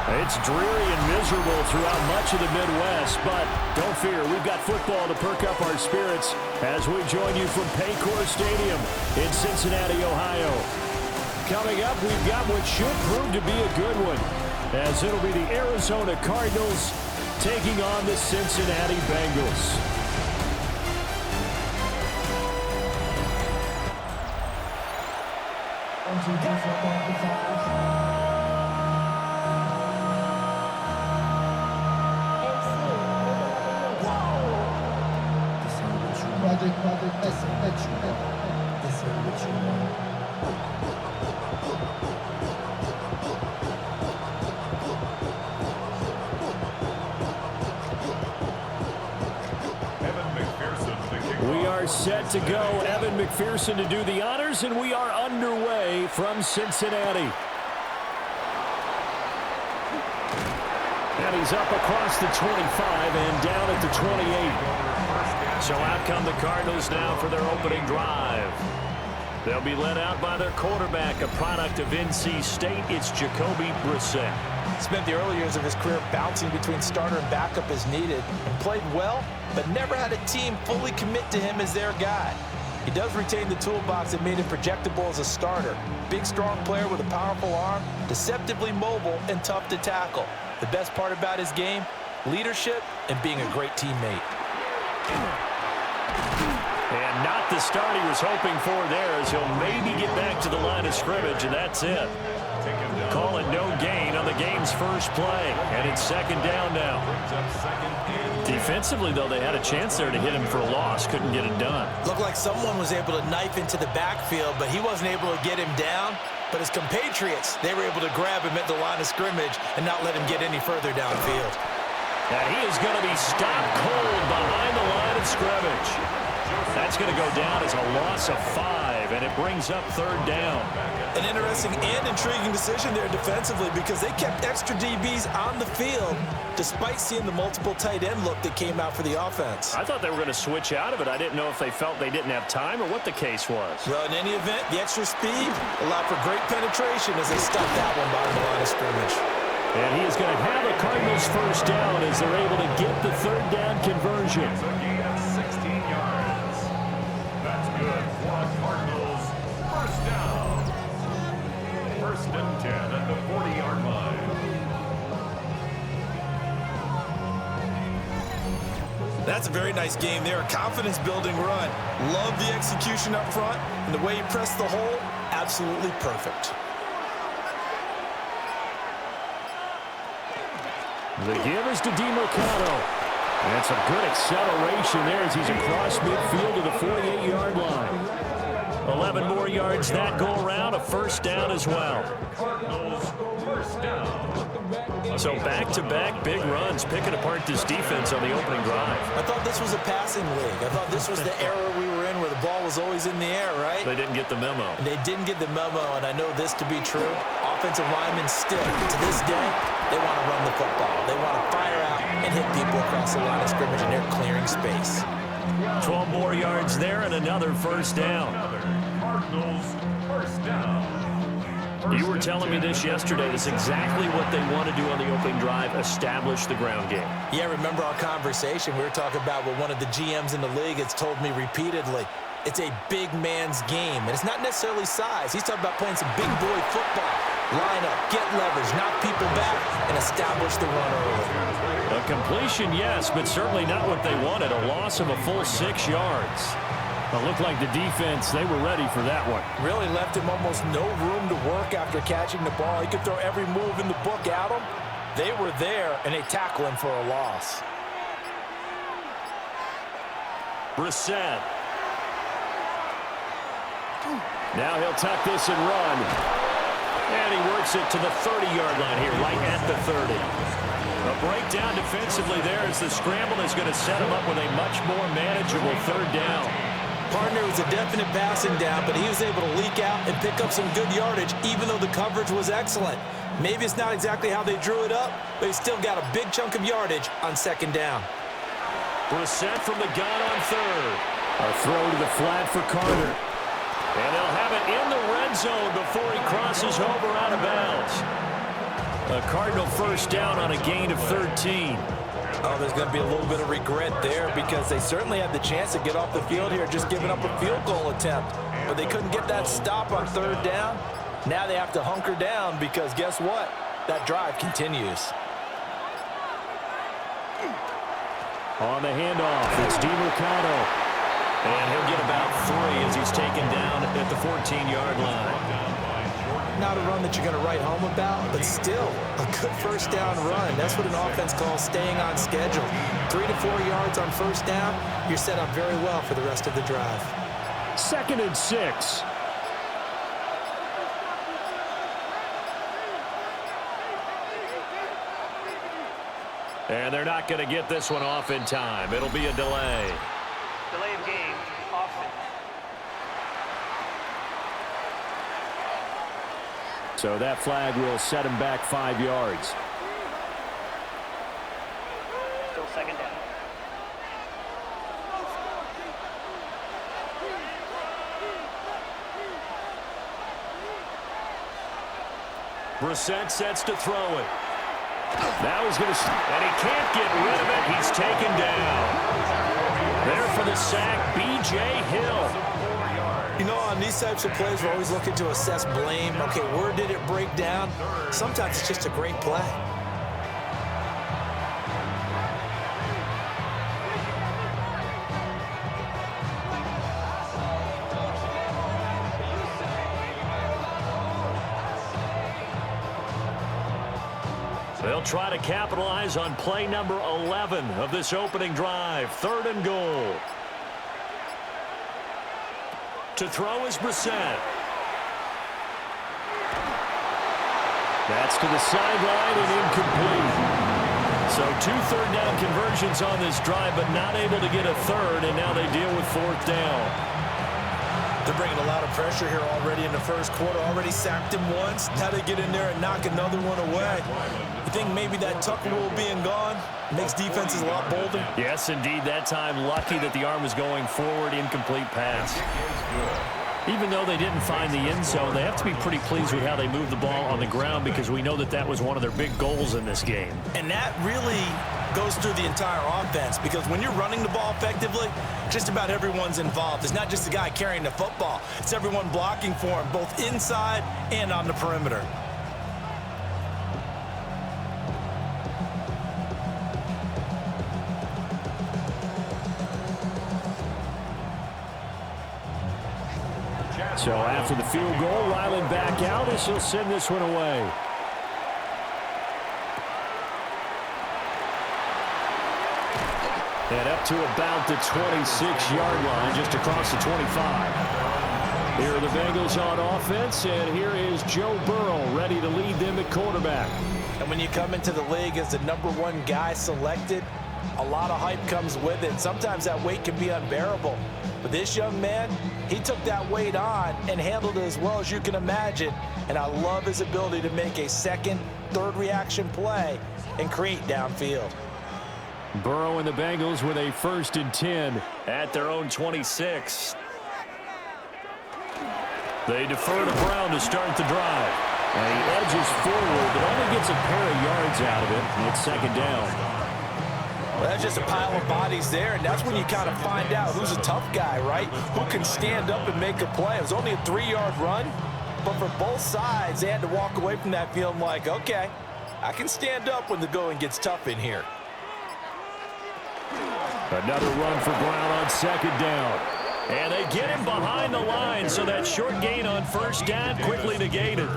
It's dreary and miserable throughout much of the Midwest, but don't fear, we've got football to perk up our spirits as we join you from Paycor Stadium in Cincinnati, Ohio. Coming up, we've got what should prove to be a good one, as it'll be the Arizona Cardinals taking on the Cincinnati Bengals. We are set to go. Evan McPherson to do the honors, and we are underway from Cincinnati. And he's up across the 25 and down at the 28. So out come the Cardinals now for their opening drive. They'll be led out by their quarterback, a product of NC State. It's Jacoby Brissett. Spent the early years of his career bouncing between starter and backup as needed, and played well, but never had a team fully commit to him as their guy. He does retain the toolbox that made him projectable as a starter. Big, strong player with a powerful arm, deceptively mobile, and tough to tackle. The best part about his game, leadership and being a great teammate. And not the start he was hoping for there, as he'll maybe get back to the line of scrimmage, and that's it. Call it no gain on the game's first play, and it's second down now. Defensively, though, they had a chance there to hit him for a loss. Couldn't get it done. Looked like someone was able to knife into the backfield, but he wasn't able to get him down. But his compatriots, they were able to grab him at the line of scrimmage and not let him get any further downfield. And he is going to be stopped cold behind the line of scrimmage. That's going to go down as a loss of 5, and it brings up third down. An interesting and intriguing decision there defensively, because they kept extra DBs on the field despite seeing the multiple tight end look that came out for the offense. I thought they were going to switch out of it. I didn't know if they felt they didn't have time or what the case was. Well, in any event, the extra speed allowed for great penetration as they stopped that one behind the line of scrimmage. And he is going to have a Cardinals first down as they're able to get the third down conversion. 16 yards. That's good for a Cardinals first down. First and 10 at the 40-yard line. That's a very nice game there. A confidence-building run. Love the execution up front, and the way he pressed the hole, absolutely perfect. The give is to DeMercado. And some good acceleration there as he's across midfield to the 48-yard line. 11 more yards that go around, a first down as well. Cardinals first down. So back-to-back big runs, picking apart this defense on the opening drive. I thought this was a passing league. I thought this was the era we were in where the ball was always in the air, right? They didn't get the memo. And they didn't get the memo, and I know this to be true. Offensive linemen still, to this day, they want to run the football. They want to fire out and hit people across the line of scrimmage, and they're clearing space. 12 more yards there and another first down. Cardinals first down. You were telling me this yesterday. That's exactly what they want to do on the opening drive, establish the ground game. Yeah, remember our conversation? We were talking about what one of the GMs in the league has told me repeatedly. It's a big man's game, and it's not necessarily size. He's talking about playing some big boy football. Line up, get leverage, knock people back, and establish the run early. A completion, yes, but certainly not what they wanted. A loss of a full 6 yards. It looked like the defense, they were ready for that one. Really left him almost no room to work after catching the ball. He could throw every move in the book at him. They were there, and they tackle him for a loss. Brissett. Now he'll tuck this and run. And he works it to the 30-yard line here, right at the 30. A breakdown defensively there as the scramble is going to set him up with a much more manageable third down. Partner was a definite passing down, but he was able to leak out and pick up some good yardage, even though the coverage was excellent. Maybe it's not exactly how they drew it up, but he still got a big chunk of yardage on second down. Brissett from the gun on third. A throw to the flat for Carter. And they'll have it in the red zone before he crosses over out of bounds. A Cardinal first down on a gain of 13. Oh, there's going to be a little bit of regret there because they certainly had the chance to get off the field here, just giving up a field goal attempt. But they couldn't get that stop on third down. Now they have to hunker down because guess what? That drive continues. On the handoff, it's DeMercado. And he'll get about 3 as he's taken down at the 14-yard line. Not a run that you're going to write home about, but still a good first down run. That's what an offense calls staying on schedule. 3 to 4 yards on first down, you're set up very well for the rest of the drive. 2nd and 6. And they're not going to get this one off in time. It'll be a delay. Delay of game, offense. So that flag will set him back 5 yards. Still 2nd down. Brissett sets to throw it. Now he's going to, and he can't get rid of it. He's taken down. There for the sack, B.J. Hill. You know, on these types of plays, we're always looking to assess blame. Okay, where did it break down? Sometimes it's just a great play. They'll try to capitalize on play number 11 of this opening drive. 3rd and goal. To throw is Brissett. That's to the sideline and incomplete. So 2 third down conversions on this drive, but not able to get a third, and now they deal with 4th down. They're bringing a lot of pressure here already in the first quarter. Already sacked him once. Now they get in there and knock another one away. You think maybe that tuck rule being gone makes defenses a lot bolder? Yes, indeed. That time, lucky that the arm was going forward, incomplete pass. Even though they didn't find the end zone, they have to be pretty pleased with how they moved the ball on the ground because we know that that was one of their big goals in this game. And that really goes through the entire offense because when you're running the ball effectively, just about everyone's involved. It's not just the guy carrying the football. It's everyone blocking for him, both inside and on the perimeter. So after the field goal, Ryland back out as he'll send this one away. And up to about the 26-yard line, just across the 25. Here are the Bengals on offense, and here is Joe Burrow ready to lead them at quarterback. And when you come into the league as the #1 guy selected, a lot of hype comes with it. Sometimes that weight can be unbearable. But this young man, he took that weight on and handled it as well as you can imagine. And I love his ability to make a second, third reaction play and create downfield. Burrow and the Bengals with a 1st and 10 at their own 26. They defer to Brown to start the drive. And he edges forward, but only gets a pair of yards out of it. And it's 2nd down. Well, that's just a pile of bodies there, and that's when you kind of find out who's a tough guy, right? Who can stand up and make a play. It was only a 3-yard run, but for both sides, they had to walk away from that feeling like, okay, I can stand up when the going gets tough in here. Another run for Brown on 2nd down. And they get him behind the line, so that short gain on 1st down quickly negated.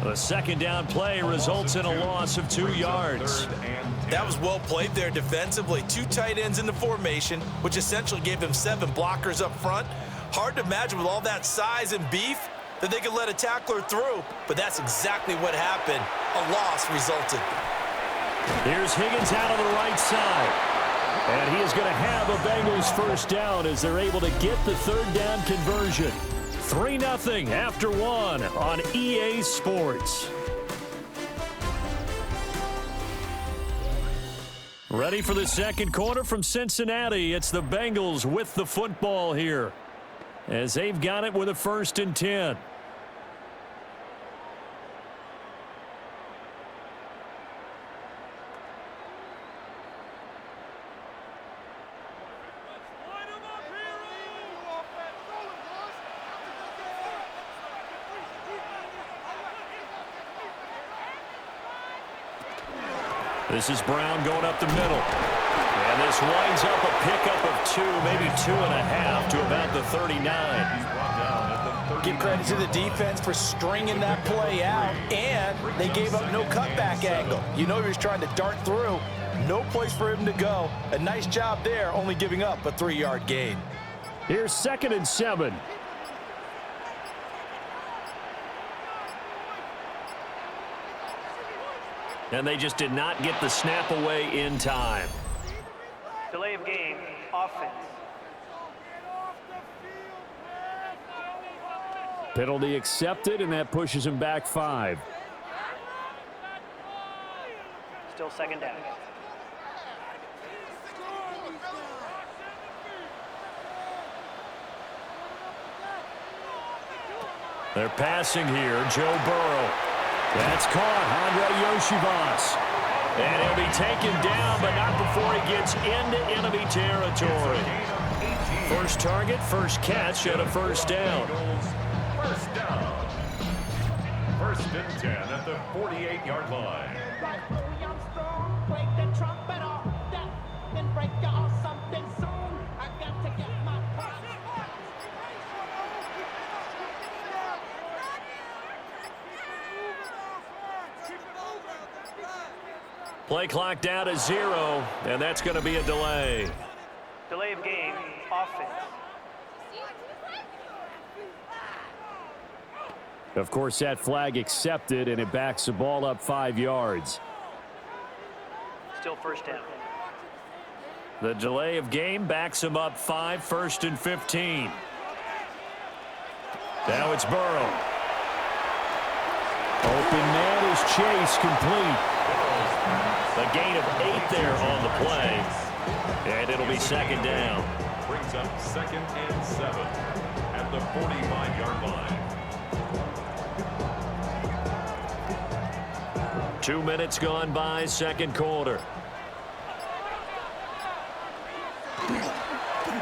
The 2nd down play results in a loss of 2 yards. That was well played there defensively. 2 tight ends in the formation, which essentially gave them 7 blockers up front. Hard to imagine with all that size and beef that they could let a tackler through, but that's exactly what happened. A loss resulted. Here's Higgins out on the right side. And he is going to have a Bengals 1st down as they're able to get the 3rd down conversion. 3-0 after 1 on EA Sports. Ready for the 2nd quarter from Cincinnati. It's the Bengals with the football here as they've got it with a 1st and 10. This is Brown going up the middle. And this winds up a pickup of 2, maybe 2.5 to about the 39. Give credit to the defense for stringing that play out, and they gave up no cutback angle. You know he was trying to dart through. No place for him to go. A nice job there, only giving up a 3-yard gain. Here's 2nd and 7. And they just did not get the snap away in time. Delay of game, offense. Penalty accepted, and that pushes him back 5. Still 2nd down. They're passing here. Joe Burrow. That's caught. Andre Yoshivas. And he'll be taken down, but not before he gets into enemy territory. First target, first catch, and a first down. First down. 1st and 10 at the 48-yard line. Play clock down to 0, and that's going to be a delay. Delay of game, offense. Of course, that flag accepted, and it backs the ball up 5 yards. Still 1st down. The delay of game backs him up 5, 1st and 15. Now it's Burrow. Open man is Chase, complete. A gain of 8 there on the play. And it'll be 2nd down. Brings up 2nd and 7 at the 45-yard line. 2 minutes gone by, 2nd quarter.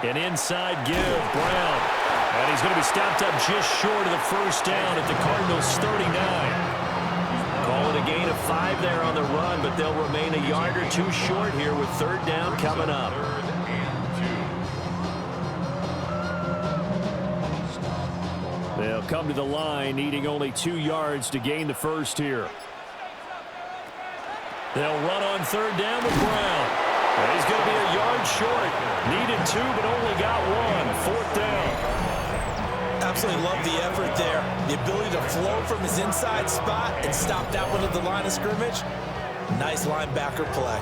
An inside give, Brown. And he's going to be stopped up just short of the first down at the Cardinals' 39. Call it a gain of 5 there on the run, but they'll remain a yard or 2 short here with 3rd down coming up. 3rd and 2. They'll come to the line, needing only 2 yards to gain the first here. They'll run on 3rd down with Brown. And he's going to be a yard short. Needed 2, but only got 1. 4th down. Absolutely love the effort there. The ability to flow from his inside spot and stop that one at the line of scrimmage. Nice linebacker play.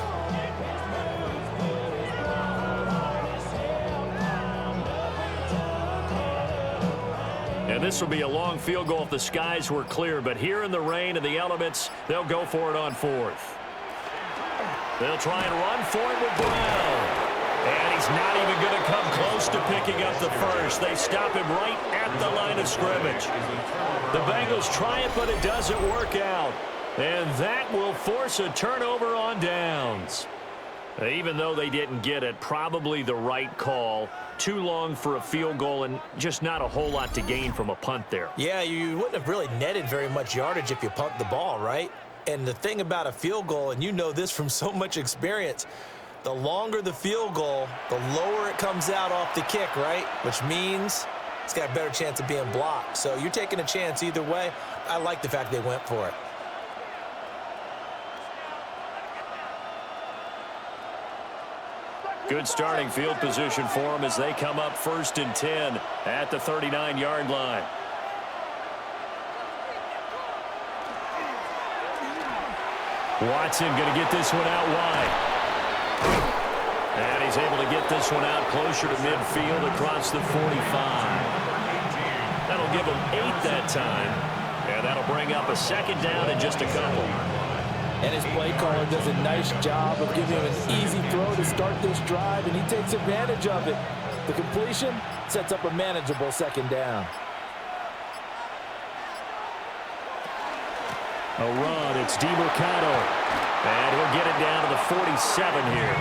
And this will be a long field goal if the skies were clear. But here in the rain and the elements, they'll go for it on 4th. They'll try and run for it with Brown. And he's not even going to come close to picking up the first. They stop him right at the line of scrimmage. The Bengals try it, but it doesn't work out. And that will force a turnover on downs. Even though they didn't get it, probably the right call. Too long for a field goal and just not a whole lot to gain from a punt there. Yeah, you wouldn't have really netted very much yardage if you punt the ball, right? And the thing about a field goal, and you know this from so much experience, the longer the field goal, the lower it comes out off the kick, right? Which means it's got a better chance of being blocked. So you're taking a chance either way. I like the fact they went for it. Good starting field position for them as they come up 1st and 10 at the 39-yard line. Watson going to get this one out wide. And he's able to get this one out closer to midfield across the 45. That'll give him 8 that time. And that'll bring up a 2nd down in just a couple. And his play caller does a nice job of giving him an easy throw to start this drive, and he takes advantage of it. The completion sets up a manageable 2nd down. A run, it's DeMercado. And he'll get it down to the 47 here.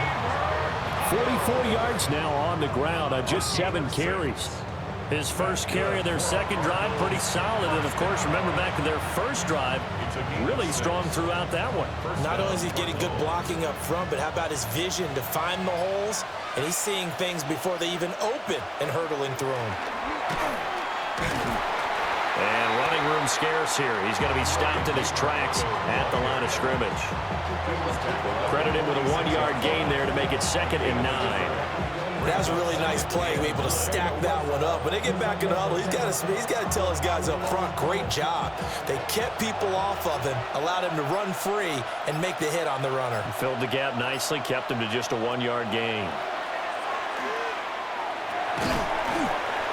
44 yards now on the ground on just 7 carries. His first carry of their second drive, pretty solid. And, of course, remember back to their first drive, really strong throughout that one. Not only is he getting good blocking up front, but how about his vision to find the holes? And he's seeing things before they even open and hurdling through them. And running room scarce here. He's going to be stopped in his tracks at the line of scrimmage. Credit him with a 1-yard gain there to make it 2nd and 9. That was a really nice play, able to stack that one up. When they get back in the huddle, he's got to tell his guys up front, great job. They kept people off of him, allowed him to run free and make the hit on the runner. Filled the gap nicely, kept him to just a 1-yard gain.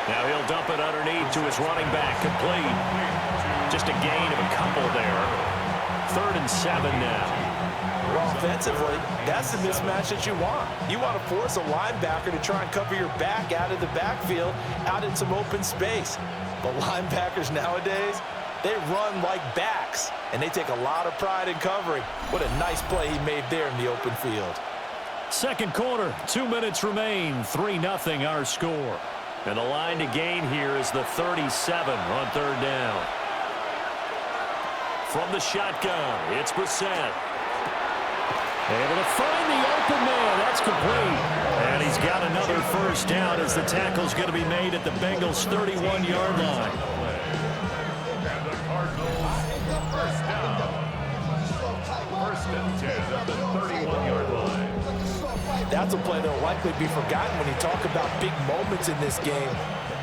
Now he'll dump it underneath to his running back, complete. Just a gain of a couple there. 3rd and 7 now. Well, offensively, that's the mismatch that you want. You want to force a linebacker to try and cover your back out of the backfield, out in some open space. But linebackers nowadays, they run like backs, and they take a lot of pride in covering. What a nice play he made there in the open field. Second quarter, 2 minutes remain, 3-0 our score. And the line to gain here is the 37 on 3rd down. From the shotgun, it's Brissett. Able to find the open man. That's complete. And he's got another first down as the tackle's going to be made at the Bengals' 31-yard line. And the Cardinals, first down. 1st and 10 at the 31-yard line. That's a play that will likely be forgotten when you talk about big moments in this game.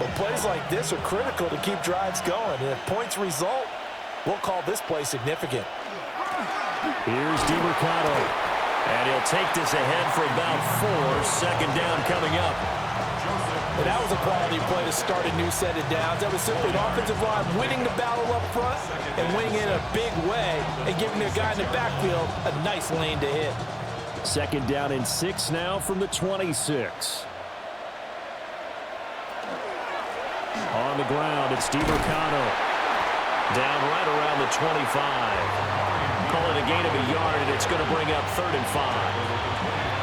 But plays like this are critical to keep drives going. And if points result, we'll call this play significant. Here's DeMercado. And he'll take this ahead for about 4. 2nd down coming up. And that was a quality play to start a new set of downs. That was simply an offensive line winning the battle up front and winning in a big way and giving the guy in the backfield a nice lane to hit. 2nd down and 6 now from the 26. On the ground, it's DeMercado. Down right around the 25. Call it a gain of a yard, and it's going to bring up 3rd and 5.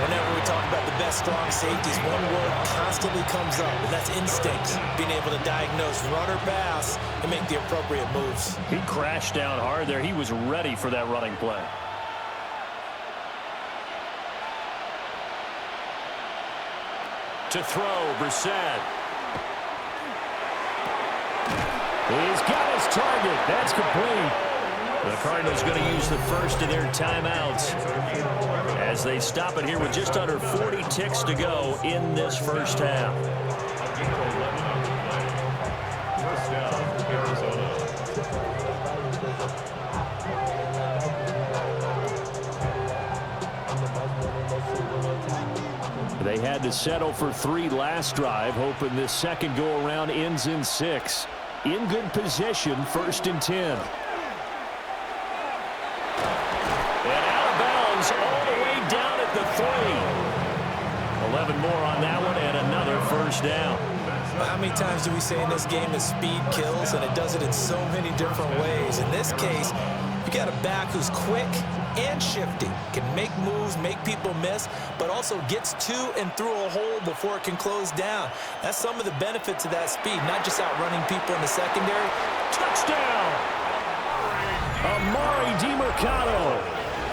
Whenever we talk about the best strong safeties, one word constantly comes up, and that's instincts. Being able to diagnose run or pass and make the appropriate moves. He crashed down hard there. He was ready for that running play. To throw, Brissett. He's got his target. That's complete. The Cardinals going to use the first of their timeouts as they stop it here with just under 40 ticks to go in this first half. First down, Arizona. They had to settle for 3 last drive, hoping this second go-around ends in 6. In good position, 1st and 10. All the way down at the 3. 11 more on that one and another first down. How many times do we say in this game that speed kills, and it does it in so many different ways? In this case, you got a back who's quick and shifty, can make moves, make people miss, but also gets to and through a hole before it can close down. That's some of the benefits of that speed, not just outrunning people in the secondary. Touchdown! Amari DeMercado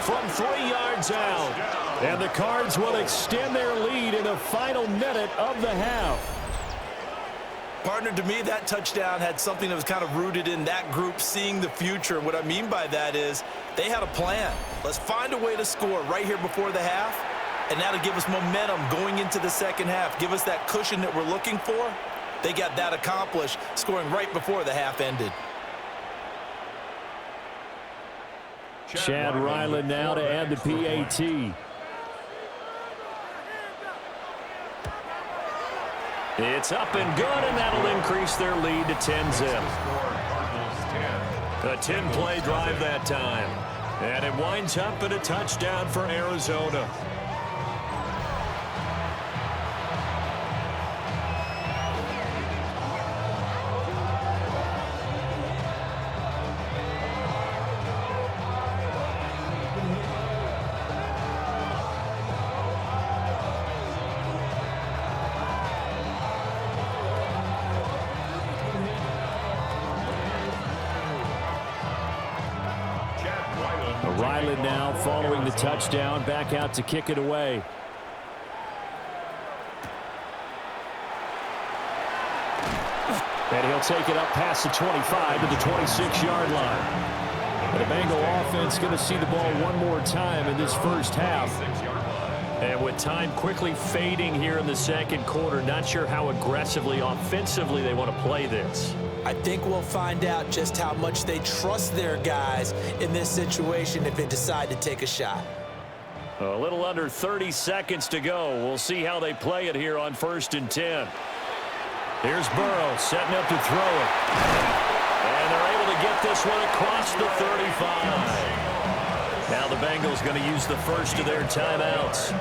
from 3 yards out. And the Cards will extend their lead in the final minute of the half. Partner, to me, that touchdown had something that was kind of rooted in that group seeing the future. What I mean by that is they had a plan. Let's find a way to score right here before the half, and that'll give us momentum going into the second half, give us that cushion that we're looking for. They got that accomplished, scoring right before the half ended. Chad Ryland now to add the PAT. It's up and good, and that'll increase their lead to 10-zip. A 10-play drive that time. And it winds up in a touchdown for Arizona. Ryland now following the touchdown, back out to kick it away. And he'll take it up past the 25 to the 26-yard line. And the Bengal offense going to see the ball one more time in this first half. And with time quickly fading here in the second quarter, not sure how aggressively, offensively they want to play this. I think we'll find out just how much they trust their guys in this situation if they decide to take a shot. A little under 30 seconds to go. We'll see how they play it here on 1st and 10. Here's Burrow setting up to throw it. And they're able to get this one across the 35. Now the Bengals going to use the first of their timeouts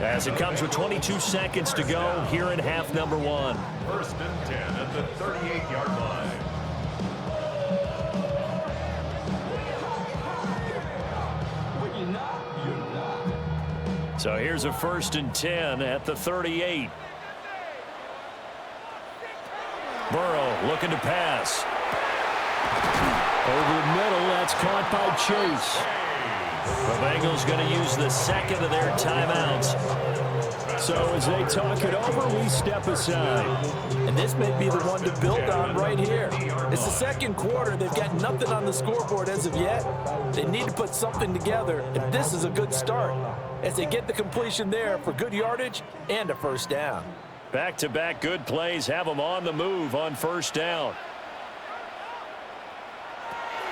as it comes with 22 seconds to go here in half number 1. 1st and 10 at the 38-yard line. So here's a 1st and 10 at the 38. Burrow looking to pass. Over the middle, that's caught by Chase. The Bengals going to use the second of their timeouts. So as they talk it over, we step aside. And this may be the one to build on right here. It's the second quarter. They've got nothing on the scoreboard as of yet. They need to put something together, and this is a good start as they get the completion there for good yardage and a first down. Back-to-back good plays have them on the move on first down.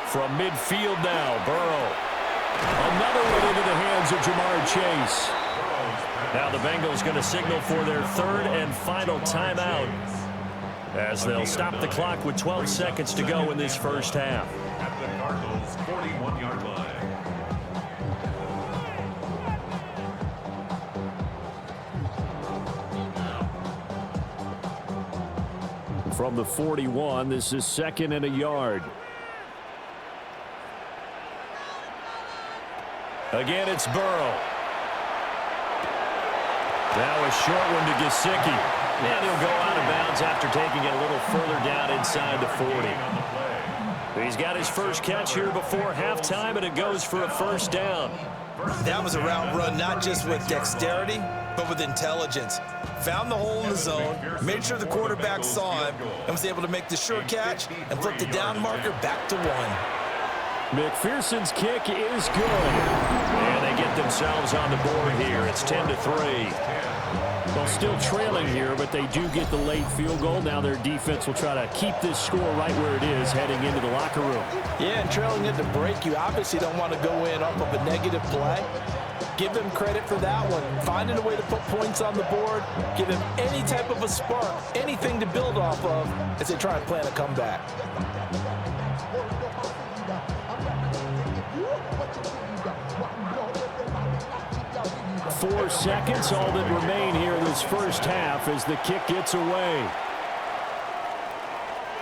From midfield now, Burrow. Another one into the hands of Jamar Chase. Now the Bengals going to signal for their third and final timeout as they'll stop the clock with 12 seconds to go in this first half. At the Cardinals' 41-yard line. From the 41, this is 2nd and a yard. Again, it's Burrow. Now a short one to Gesicki. And he'll go out of bounds after taking it a little further down inside the 40. He's got his first catch here before halftime, and it goes for a first down. That was a route run not just with dexterity, but with intelligence. Found the hole in the zone, made sure the quarterback saw him, and was able to make the sure catch and flip the down marker back to 1. McPherson's kick is good. And they get themselves on the board here. It's 10-3. Well, still trailing here, but they do get the late field goal. Now their defense will try to keep this score right where it is heading into the locker room. Yeah, and trailing at the break, you obviously don't want to go in off of a negative play. Give them credit for that one. Finding a way to put points on the board, give them any type of a spark, anything to build off of as they try and plan a comeback. 4 seconds, all that remain here in this first half as the kick gets away.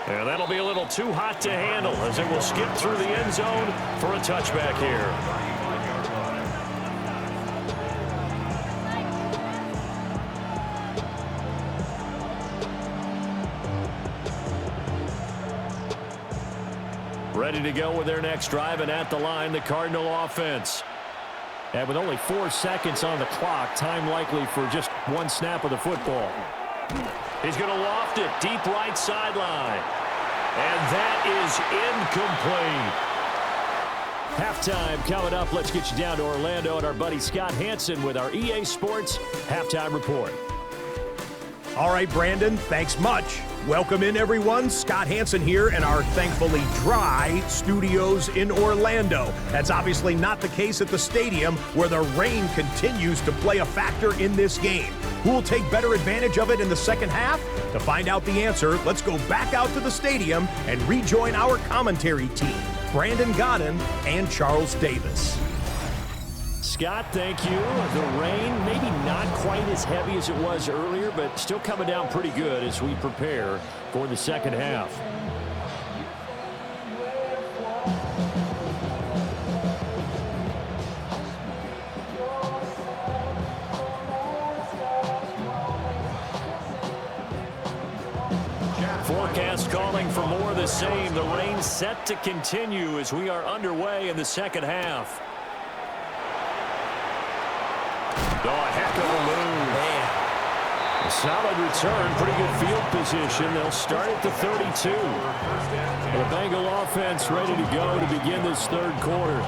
And that'll be a little too hot to handle as it will skip through the end zone for a touchback here. Ready to go with their next drive, and at the line, the Cardinal offense. And with only 4 seconds on the clock, time likely for just one snap of the football. He's going to loft it deep right sideline. And that is incomplete. Halftime coming up. Let's get you down to Orlando and our buddy Scott Hansen with our EA Sports Halftime Report. All right, Brandon, thanks much. Welcome in, everyone. Scott Hansen here in our thankfully dry studios in Orlando. That's obviously not the case at the stadium, where the rain continues to play a factor in this game. Who will take better advantage of it in the second half? To find out the answer, let's go back out to the stadium and rejoin our commentary team, Brandon Godden and Charles Davis. Scott, thank you. The rain, maybe not quite as heavy as it was earlier, but still coming down pretty good as we prepare for the second half. Forecast calling for more of the same. The rain set to continue as we are underway in the second half. Oh, a heck of a move. Man. A solid return, pretty good field position. They'll start at the 32. The Bengal offense ready to go to begin this third quarter.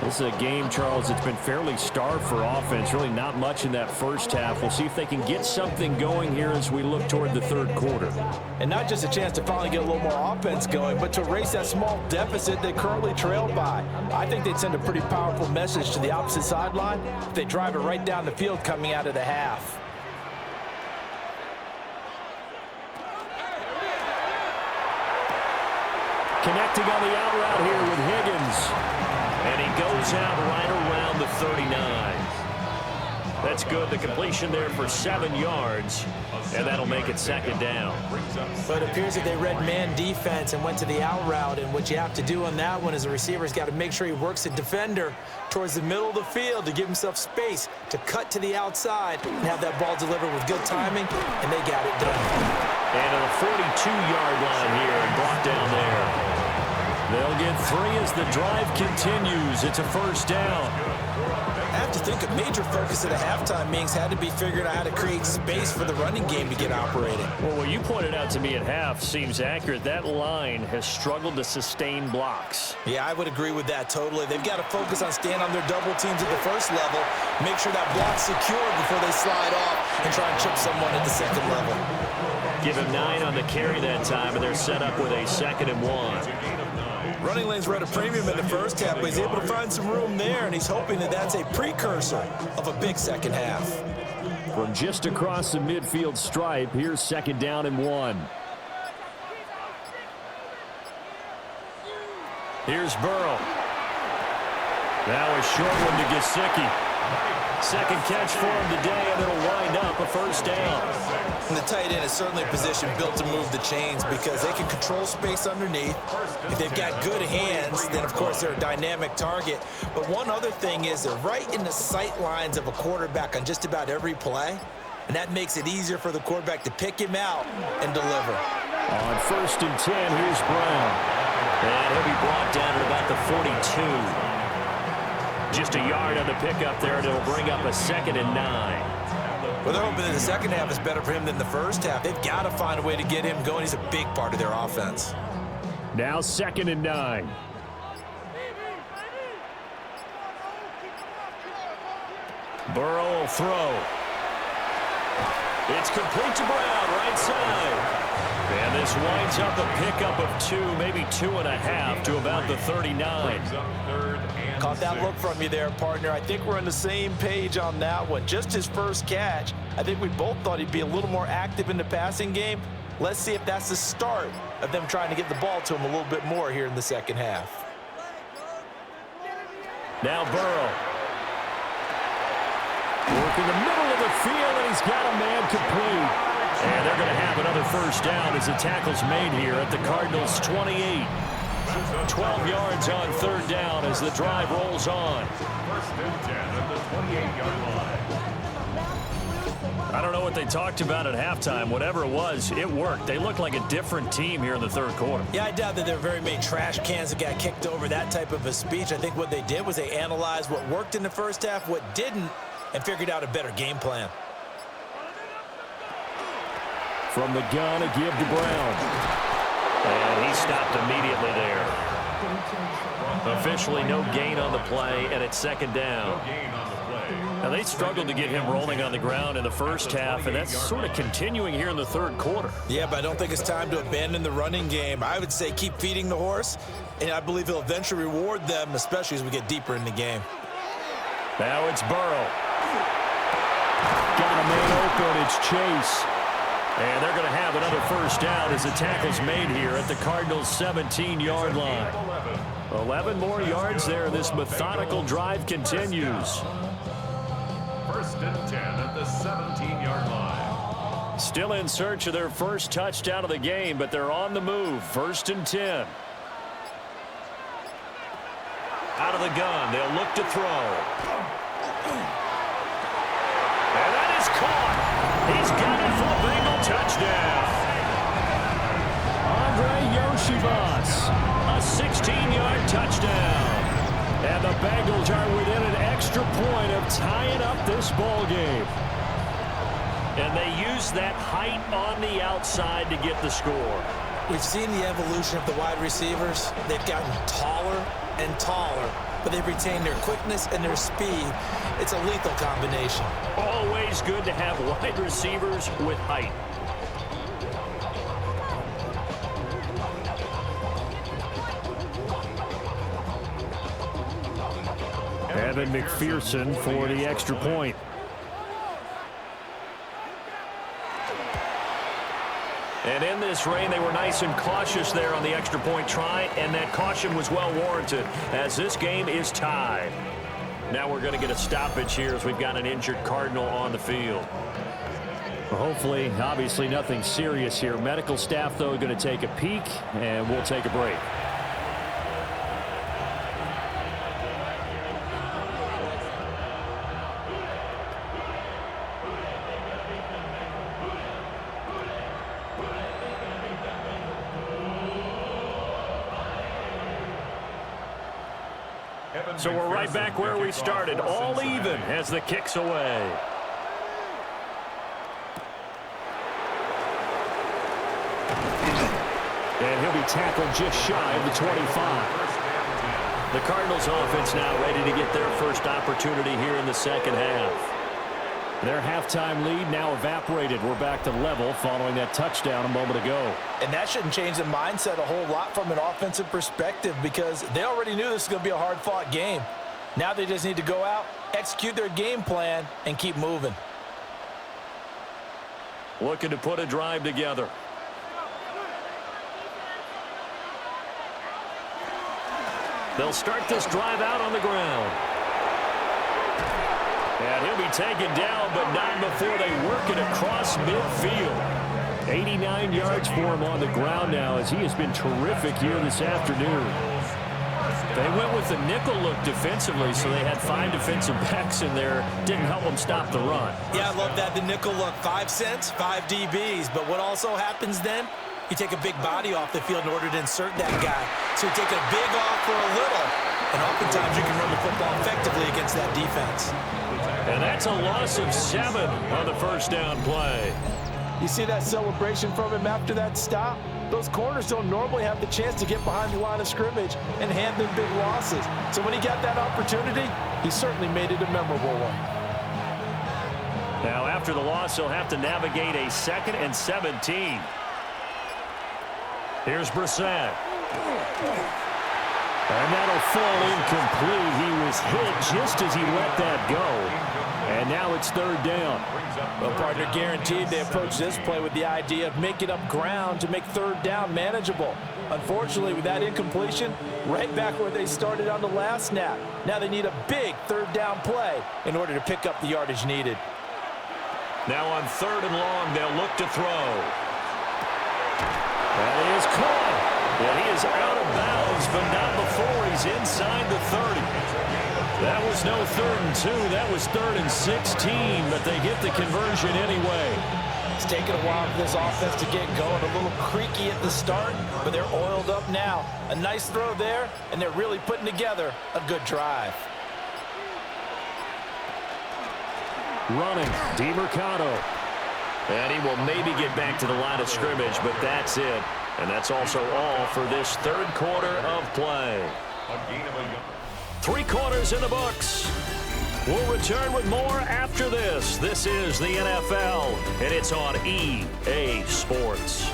This is a game, Charles, that's been fairly starved for offense. Really not much in that first half. We'll see if they can get something going here as we look toward the third quarter. And not just a chance to finally get a little more offense going, but to erase that small deficit they currently trailed by. I think they'd send a pretty powerful message to the opposite sideline if they drive it right down the field coming out of the half. Connecting on the out route here with Higgins. And he goes out right around the 39. That's good. The completion there for 7 yards. And that'll make it second down. But it appears that they read man defense and went to the out route. And what you have to do on that one is the receiver's got to make sure he works the defender towards the middle of the field to give himself space to cut to the outside and have that ball delivered with good timing. And they got it done. And to the 42-yard line here and brought down there. They'll get 3 as the drive continues. It's a first down. I have to think a major focus of the halftime meetings had to be figuring out how to create space for the running game to get operating. Well, what you pointed out to me at half seems accurate. That line has struggled to sustain blocks. Yeah, I would agree with that totally. They've got to focus on staying on their double teams at the first level, make sure that block's secured before they slide off and try and chip someone at the second level. Give him 9 on the carry that time, and they're set up with a 2nd and 1. Running lanes were at a premium in the first half, but he's able to find some room there, and he's hoping that that's a precursor of a big second half. From just across the midfield stripe, here's 2nd down and 1. Here's Burrow. Now a short one to Gesicki. Second catch for him today, and it'll wind up a first down. And the tight end is certainly a position built to move the chains because they can control space underneath. If they've got good hands, then, of course, they're a dynamic target. But one other thing is they're right in the sight lines of a quarterback on just about every play, and that makes it easier for the quarterback to pick him out and deliver. On 1st and 10, here's Brown. And he'll be brought down at about the 42. Just a yard on the pickup there, and it'll bring up a 2nd and 9. Well, they're hoping that the second half is better for him than the first half. They've got to find a way to get him going. He's a big part of their offense. Now 2nd and 9. Burrow will throw. It's complete to Brown, right side. And this winds up a pickup of 2, maybe 2.5 to about the 39. Caught that look from you there, partner. I think we're on the same page on that one. Just his first catch. I think we both thought he'd be a little more active in the passing game. Let's see if that's the start of them trying to get the ball to him a little bit more here in the second half. Now Burrow. Working the middle of the field, and he's got a man complete. And they're going to have another first down as the tackle's made here at the Cardinals' 28. 12 yards on 3rd down as the drive rolls on. 1st and 10 at the 28-yard line. I don't know what they talked about at halftime. Whatever it was, it worked. They looked like a different team here in the 3rd quarter. Yeah, I doubt that there were very many trash cans that got kicked over, that type of a speech. I think what they did was they analyzed what worked in the first half, what didn't, and figured out a better game plan. From the gun, a give to Brown. And he stopped immediately there. Officially no gain on the play, and it's 2nd down. Now, they struggled to get him rolling on the ground in the first half, and that's sort of continuing here in the 3rd quarter. Yeah, but I don't think it's time to abandon the running game. I would say keep feeding the horse, and I believe he'll eventually reward them, especially as we get deeper in the game. Now it's Burrow. Got a man open. It's Chase. And they're going to have another first down as the tackle's made here at the Cardinals' 17-yard line. 11 more yards there. This methodical drive continues. 1st and 10 at the 17-yard line. Still in search of their first touchdown of the game, but they're on the move. 1st and 10. Out of the gun, they'll look to throw. And that is caught. He's got it for the Bengal touchdown. Shivas, a 16-yard touchdown. And the Bengals are within an extra point of tying up this ball game. And they use that height on the outside to get the score. We've seen the evolution of the wide receivers. They've gotten taller and taller, but they've retained their quickness and their speed. It's a lethal combination. Always good to have wide receivers with height. Evan McPherson for the extra point. And in this rain, they were nice and cautious there on the extra point try, and that caution was well warranted as this game is tied. Now we're going to get a stoppage here as we've got an injured Cardinal on the field. Well, hopefully, obviously nothing serious here. Medical staff, though, going to take a peek, and we'll take a break. So we're right back where we started, all even as the kick's away. And he'll be tackled just shy of the 25. The Cardinals offense now ready to get their first opportunity here in the second half. Their halftime lead now evaporated. We're back to level following that touchdown a moment ago. And that shouldn't change the mindset a whole lot from an offensive perspective because they already knew this was going to be a hard-fought game. Now they just need to go out, execute their game plan, and keep moving. Looking to put a drive together. They'll start this drive out on the ground. And he'll be taken down, but not before they work it across midfield. 89 yards for him on the ground now as he has been terrific here this afternoon. They went with the nickel look defensively, so they had 5 defensive backs in there. Didn't help them stop the run. Yeah, I love that, the nickel look. 5 cents, 5 DBs. But what also happens then? You take a big body off the field in order to insert that guy. So you take a big off for a little, and oftentimes you can run the football effectively against that defense. And that's a loss of 7 on the first down play. You see that celebration from him after that stop? Those corners don't normally have the chance to get behind the line of scrimmage and hand them big losses. So when he got that opportunity, he certainly made it a memorable one. Now after the loss, he'll have to navigate a 2nd and 17. Here's Brissett. And that'll fall incomplete. He was hit just as he let that go. And now it's 3rd down. Well, partner, guaranteed they approach this play with the idea of making up ground to make 3rd down manageable. Unfortunately, with that incompletion, right back where they started on the last snap. Now they need a big 3rd down play in order to pick up the yardage needed. Now on 3rd and long, they'll look to throw. And he is caught. And he is out of bounds, but not before he's inside the 30. That was no 3rd and 2. That was 3rd and 16, but they get the conversion anyway. It's taken a while for this offense to get going. A little creaky at the start, but they're oiled up now. A nice throw there, and they're really putting together a good drive. Running, DeMercado. And he will maybe get back to the line of scrimmage, but that's it. And that's also all for this 3rd quarter of play. 3 quarters in the books. We'll return with more after this. This is the NFL, and it's on EA Sports.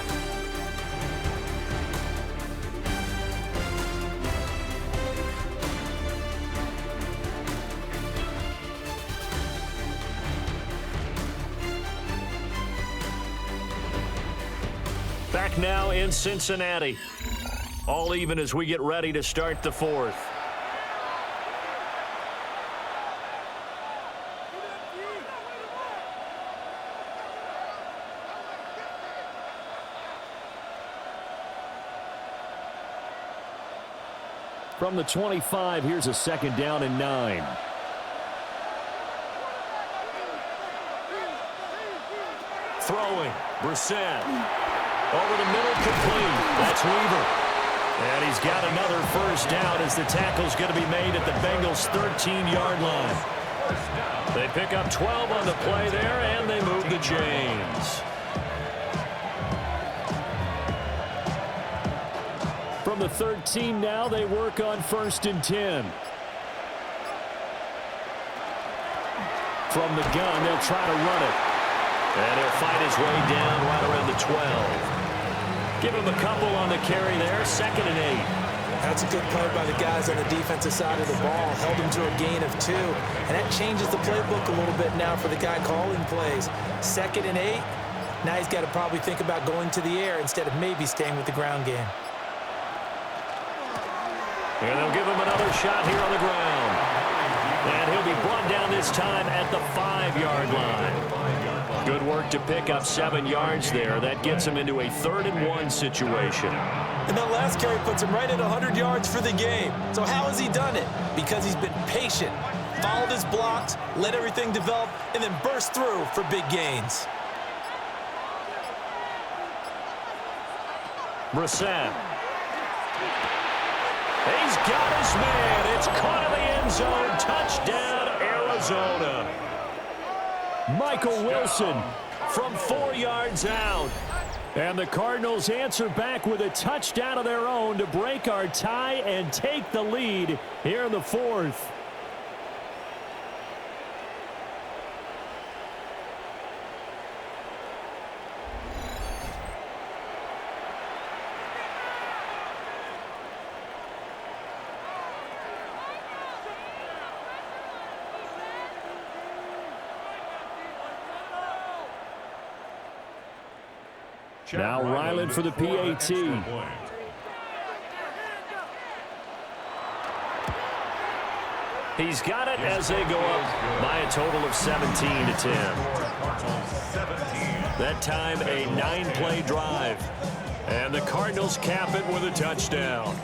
Back now in Cincinnati. All even as we get ready to start the 4th. From the 25, here's a 2nd down and 9. Throwing, Brissett. Over the middle, complete. That's Weaver. And he's got another first down as the tackle's going to be made at the Bengals' 13-yard line. They pick up 12 on the play there, and they move the chains. From the 13 now, they work on 1st and 10. From the gun, they'll try to run it. And he'll fight his way down right around the 12. Give him a couple on the carry there, 2nd and 8. That's a good play by the guys on the defensive side of the ball. Held him to a gain of 2. And that changes the playbook a little bit now for the guy calling plays. 2nd and 8. Now he's got to probably think about going to the air instead of maybe staying with the ground game. And they'll give him another shot here on the ground. And he'll be brought down this time at the 5-yard line. Good work to pick up 7 yards there. That gets him into a 3rd and 1 situation. And that last carry puts him right at 100 yards for the game. So how has he done it? Because he's been patient, followed his blocks, let everything develop, and then burst through for big gains. Brissett. He's got his man. It's caught in the end zone. Touchdown, Arizona. Michael Wilson from 4 yards out. And the Cardinals answer back with a touchdown of their own to break our tie and take the lead here in the 4th. Now Ryland for the PAT. He's got it as they go up by a total of 17-10. That time a 9-play drive. And the Cardinals cap it with a touchdown.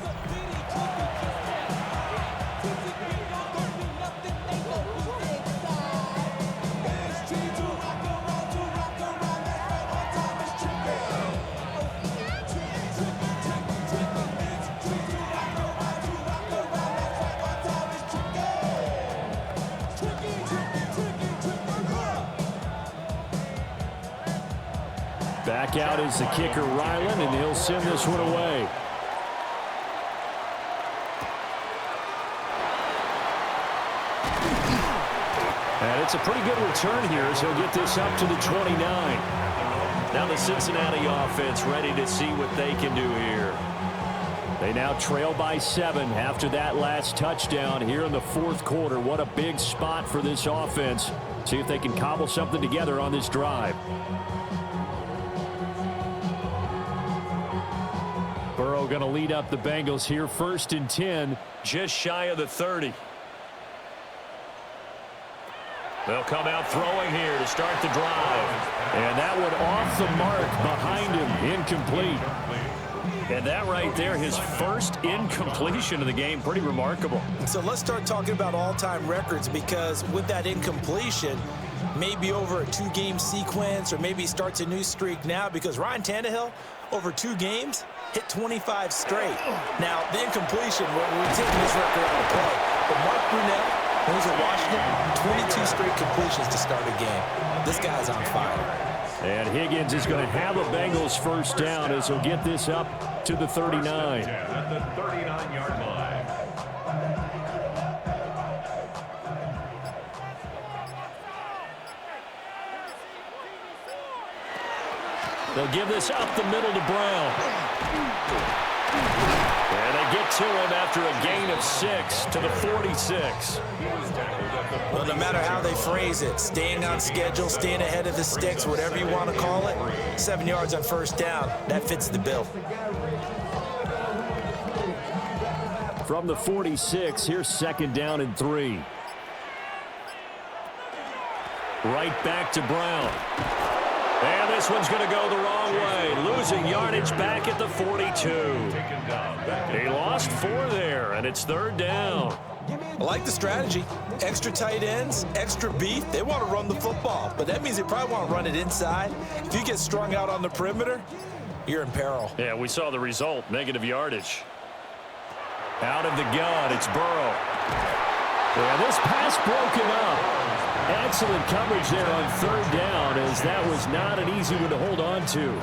Back out is the kicker, Ryland, and he'll send this one away. And it's a pretty good return here as he'll get this up to the 29. Now the Cincinnati offense ready to see what they can do here. They now trail by 7 after that last touchdown here in the 4th quarter. What a big spot for this offense. See if they can cobble something together on this drive. Burrow going to lead up the Bengals here, 1st and 10, just shy of the 30. They'll come out throwing here to start the drive. And that one off the mark behind him, incomplete. And that right there, his first incompletion of the game, pretty remarkable. So let's start talking about all-time records, because with that incompletion, maybe over a 2-game sequence, or maybe he starts a new streak now, because Ryan Tannehill, over 2 games, hit 25 straight. Now, the incompletion, we're taking this record out of play. But Mark Brunell, when he was at Washington, 22 straight completions to start a game. This guy's on fire. And Higgins is going to have a Bengals first down as he'll get this up to the 39. At the 39-yard line. They'll give this up the middle to Brown. And they get to him after a gain of 6 to the 46. Well, no matter how they phrase it, staying on schedule, staying ahead of the sticks, whatever you want to call it, 7 yards on first down, that fits the bill. From the 46, here's 2nd down and 3. Right back to Brown. And this one's going to go the wrong way. Losing yardage back at the 42. He lost 4 there, and it's 3rd down. I like the strategy. Extra tight ends, extra beef. They want to run the football, but that means they probably want to run it inside. If you get strung out on the perimeter, you're in peril. Yeah, we saw the result, negative yardage. Out of the gun, it's Burrow. Yeah, this pass broken up. Excellent coverage there on third down, as that was not an easy one to hold on to.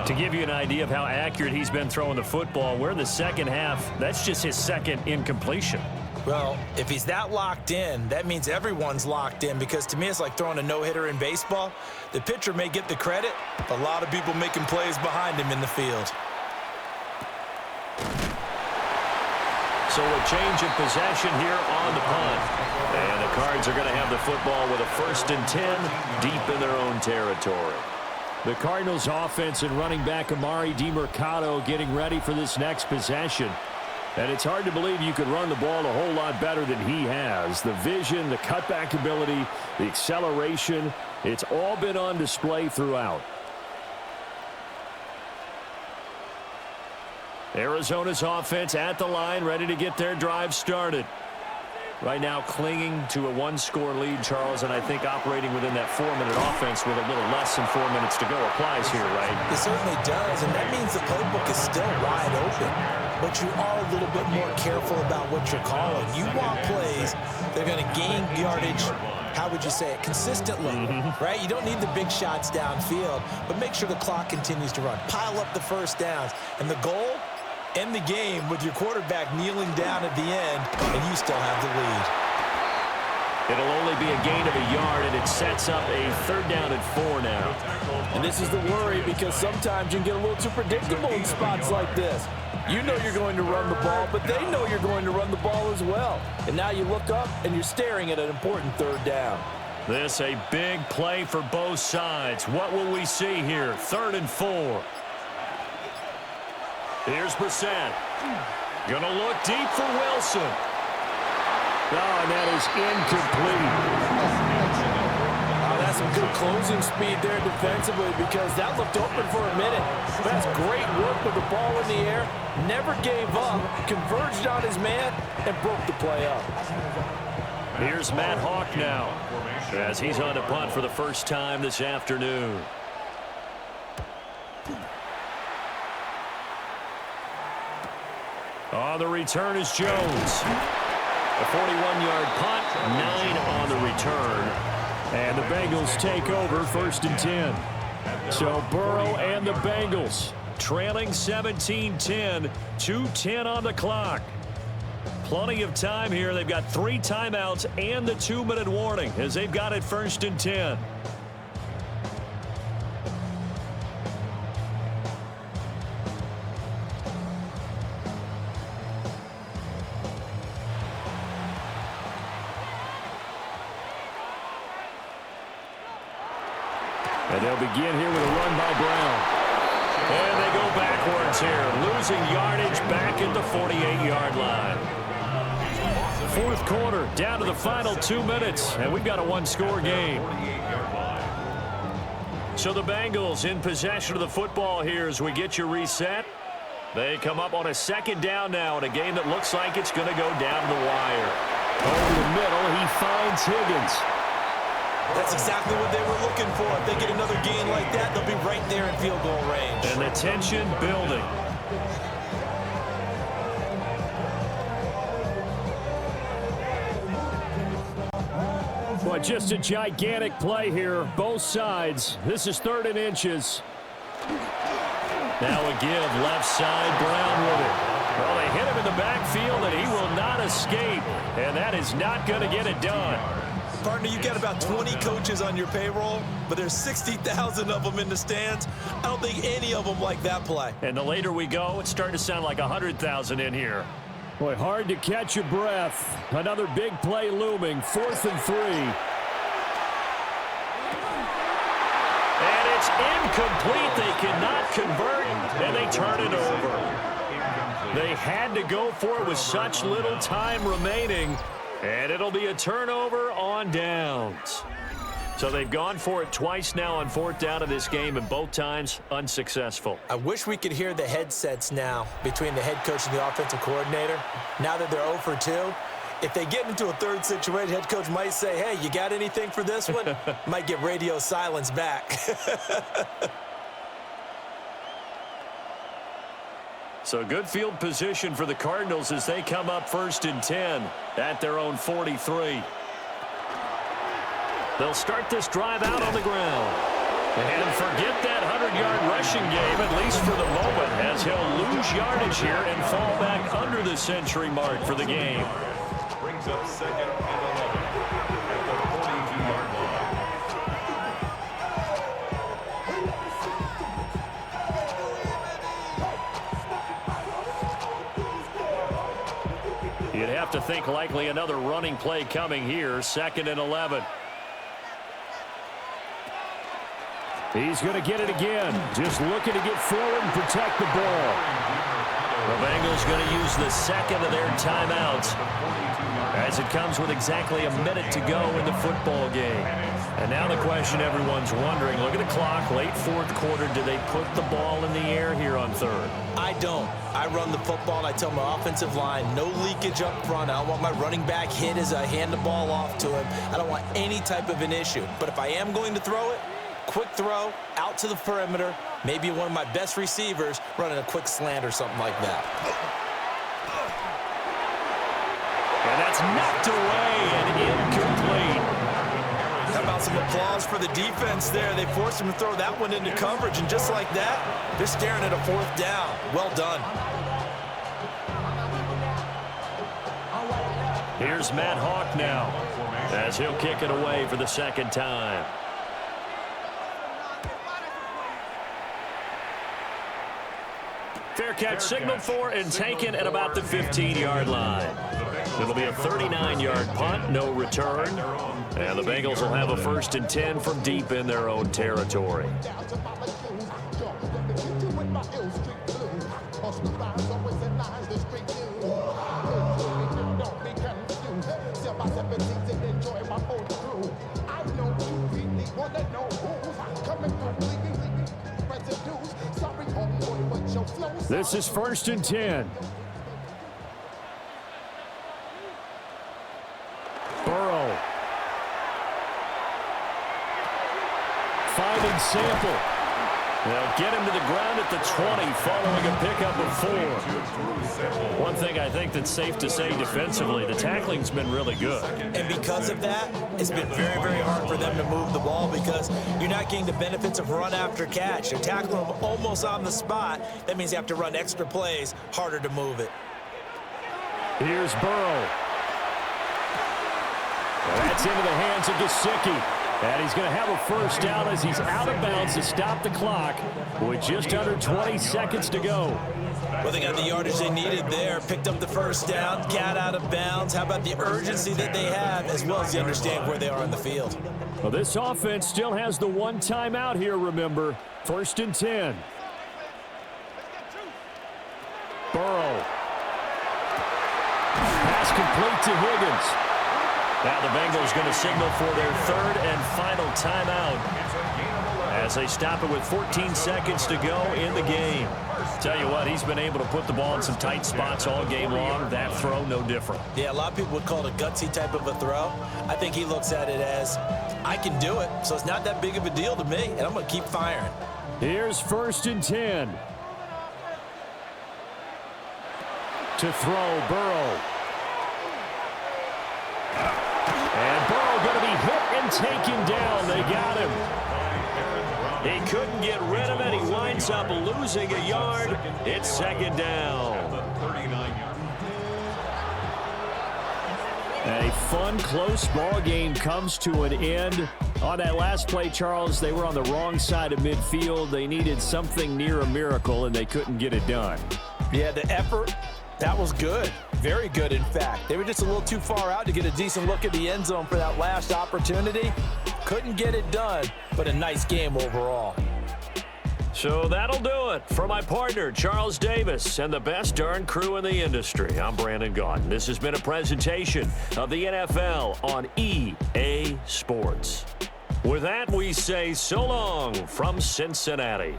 To give you an idea of how accurate he's been throwing the football, we're in the second half. That's just his second incompletion. Well, if he's that locked in, that means everyone's locked in, because to me it's like throwing a no-hitter in baseball. The pitcher may get the credit, a lot of people making plays behind him in the field. So a change of possession here on the punt. And the Cards are going to have the football with a 1st and 10 deep in their own territory. The Cardinals offense and running back Amari DiMercato getting ready for this next possession. And it's hard to believe you could run the ball a whole lot better than he has. The vision, the cutback ability, the acceleration, it's all been on display throughout. Arizona's offense at the line, ready to get their drive started. Right now clinging to a 1-score lead, Charles, and I think operating within that 4-minute offense with a little less than 4 minutes to go applies here, right? It certainly does, and that means the playbook is still wide open. But you are a little bit more careful about what you're calling. You want plays that are going to gain yardage, how would you say it, consistently, right? You don't need the big shots downfield, but make sure the clock continues to run. Pile up the first downs, and the goal, end the game with your quarterback kneeling down at the end, and you still have the lead. It'll only be a gain of a yard, and it sets up a 3rd down and 4 now. And this is the worry, because sometimes you can get a little too predictable in spots like this. You know you're going to run the ball, but they know you're going to run the ball as well. And now you look up, and you're staring at an important 3rd down. This a big play for both sides. What will we see here? 3rd and 4. Here's Brissett. Gonna look deep for Wilson. Oh, and that is incomplete. Oh, that's some good closing speed there defensively, because that looked open for a minute. That's great work with the ball in the air. Never gave up, converged on his man, and broke the play up. Here's Matt Hawk now, as he's on to punt for the first time this afternoon. On the return is Jones. A 41-yard punt, 9 on the return. And the Bengals take over 1st and 10. So Burrow and the Bengals trailing 17-10, 2:10 on the clock. Plenty of time here. They've got 3 timeouts and the 2-minute warning as they've got it 1st and 10. And they'll begin here with a run by Brown. And they go backwards here, losing yardage back at the 48-yard line. 4th quarter, down to the final 2 minutes, and we've got a 1-score game. So the Bengals in possession of the football here as we get you reset. They come up on a 2nd down now in a game that looks like it's going to go down the wire. Over the middle, he finds Higgins. That's exactly what they were looking for. If they get another gain like that, they'll be right there in field goal range. And the tension building. Boy, just a gigantic play here, both sides. This is 3rd and inches. Now a give, left side, Brown with it. Well, they hit him in the backfield, and he will not escape. And that is not going to get it done. Partner, you've got about 20 coaches on your payroll, but there's 60,000 of them in the stands. I don't think any of them like that play. And the later we go, it's starting to sound like 100,000 in here. Boy, hard to catch your breath. Another big play looming, 4th and 3. And it's incomplete. They cannot convert, and they turn it over. They had to go for it with such little time remaining. And it'll be a turnover on downs. So they've gone for it twice now on 4th down of this game, and both times unsuccessful. I wish we could hear the headsets now between the head coach and the offensive coordinator. Now that they're 0 for 2, if they get into a 3rd situation, head coach might say, hey, you got anything for this one? Might get radio silence back. So good field position for the Cardinals as they come up 1st and 10 at their own 43. They'll start this drive out on the ground. And forget that 100-yard rushing game, at least for the moment, as he'll lose yardage here and fall back under the century mark for the game. Brings up 2nd and 11 at the 42-yard line. You'd have to think likely another running play coming here, 2nd and 11. He's going to get it again. Just looking to get forward and protect the ball. The Bengals going to use the second of their timeouts as it comes with exactly a minute to go in the football game. And now the question everyone's wondering, look at the clock, late 4th quarter, do they put the ball in the air here on 3rd? I don't. I run the football, and I tell my offensive line, no leakage up front. I don't want my running back hit as I hand the ball off to him. I don't want any type of an issue. But if I am going to throw it, quick throw out to the perimeter, maybe one of my best receivers running a quick slant or something like that. And that's knocked away and incomplete. How about some applause for the defense there? They forced him to throw that one into coverage, and just like that, they're staring at a 4th down. Well done. Here's Matt Hawk now as he'll kick it away for the 2nd time. Fair catch signaled for and taken at about the 15-yard line. It'll be a 39-yard punt, no return. And the Bengals will have a 1st and 10 from deep in their own territory. This is 1st and 10. Burrow. Finding Sample. They'll get him to the ground at the 20 following a pickup of 4. One thing I think that's safe to say defensively, the tackling's been really good. And because of that, it's been very, very hard for them to move the ball because you're not getting the benefits of run after catch. You're tackling them almost on the spot. That means you have to run extra plays, harder to move it. Here's Burrow. That's into the hands of Gesicki. And he's going to have a 1st down as he's out of bounds to stop the clock with just under 20 seconds to go. Well, they got the yardage they needed there. Picked up the 1st down, got out of bounds. How about the urgency that they have as well as they understand where they are on the field? Well, this offense still has the 1 timeout here, remember. 1st and 10. Burrow. Pass complete to Higgins. Now the Bengals going to signal for their 3rd and final timeout as they stop it with 14 seconds to go in the game. Tell you what, he's been able to put the ball in some tight spots all game long. That throw, no different. Yeah, a lot of people would call it a gutsy type of a throw. I think he looks at it as, I can do it, so it's not that big of a deal to me, and I'm going to keep firing. Here's 1st and 10. To throw, Burrow. And Burrow going to be hit and taken down. They got him. He couldn't get rid of it. He winds up losing a yard. It's 2nd down. A fun, close ball game comes to an end. On that last play, Charles, they were on the wrong side of midfield. They needed something near a miracle, and they couldn't get it done. Yeah, the effort, that was good. Very good, in fact. They were just a little too far out to get a decent look at the end zone for that last opportunity. Couldn't get it done, but a nice game overall. So that'll do it for my partner, Charles Davis, and the best darn crew in the industry. I'm Brandon Gaudin. This has been a presentation of the NFL on EA Sports. With that, we say so long from Cincinnati.